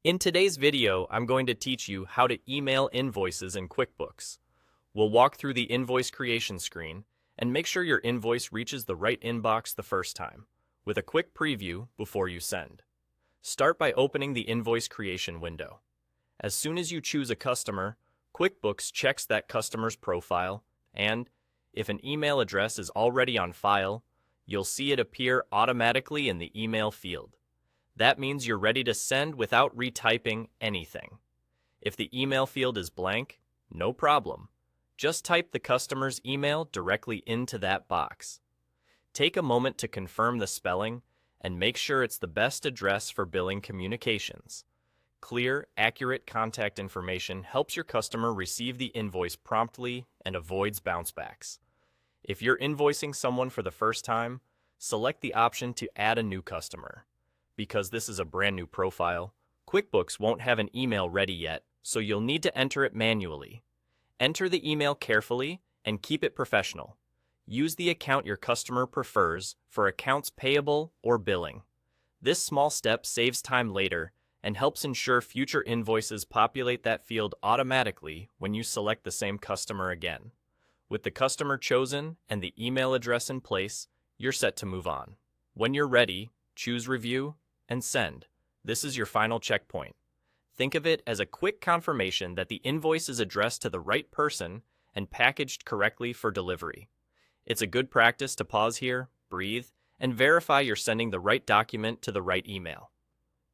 In today's video, I'm going to teach you how to email invoices in QuickBooks. We'll walk through the invoice creation screen and make sure your invoice reaches the right inbox the first time, with a quick preview before you send. Start by opening the invoice creation window. As soon as you choose a customer, QuickBooks checks that customer's profile, and if an email address is already on file, you'll see it appear automatically in the email field. That means you're ready to send without retyping anything. If the email field is blank, no problem. Just type the customer's email directly into that box. Take a moment to confirm the spelling and make sure it's the best address for billing communications. Clear, accurate contact information helps your customer receive the invoice promptly and avoids bounce-backs. If you're invoicing someone for the first time, select the option to add a new customer. Because this is a brand new profile, QuickBooks won't have an email ready yet, so you'll need to enter it manually. Enter the email carefully and keep it professional. Use the account your customer prefers for accounts payable or billing. This small step saves time later and helps ensure future invoices populate that field automatically when you select the same customer again. With the customer chosen and the email address in place, you're set to move on. When you're ready, choose Review and Send. This is your final checkpoint. Think of it as a quick confirmation that the invoice is addressed to the right person and packaged correctly for delivery. It's a good practice to pause here, breathe, and verify you're sending the right document to the right email.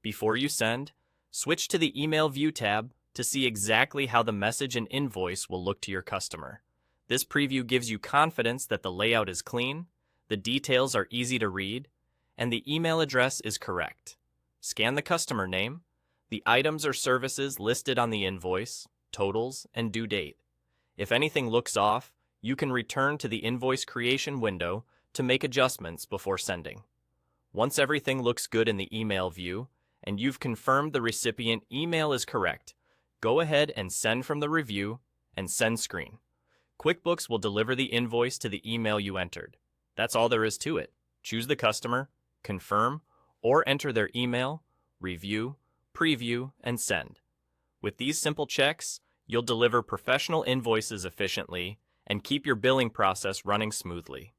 Before you send, switch to the Email View tab to see exactly how the message and invoice will look to your customer. This preview gives you confidence that the layout is clean, the details are easy to read, and the email address is correct. Scan the customer name, the items or services listed on the invoice, totals, and due date. If anything looks off, you can return to the invoice creation window to make adjustments before sending. Once everything looks good in the email view, and you've confirmed the recipient email is correct, go ahead and send from the Review and Send screen. QuickBooks will deliver the invoice to the email you entered. That's all there is to it. Choose the customer, confirm, or enter their email, review, preview, and send. With these simple checks, you'll deliver professional invoices efficiently and keep your billing process running smoothly.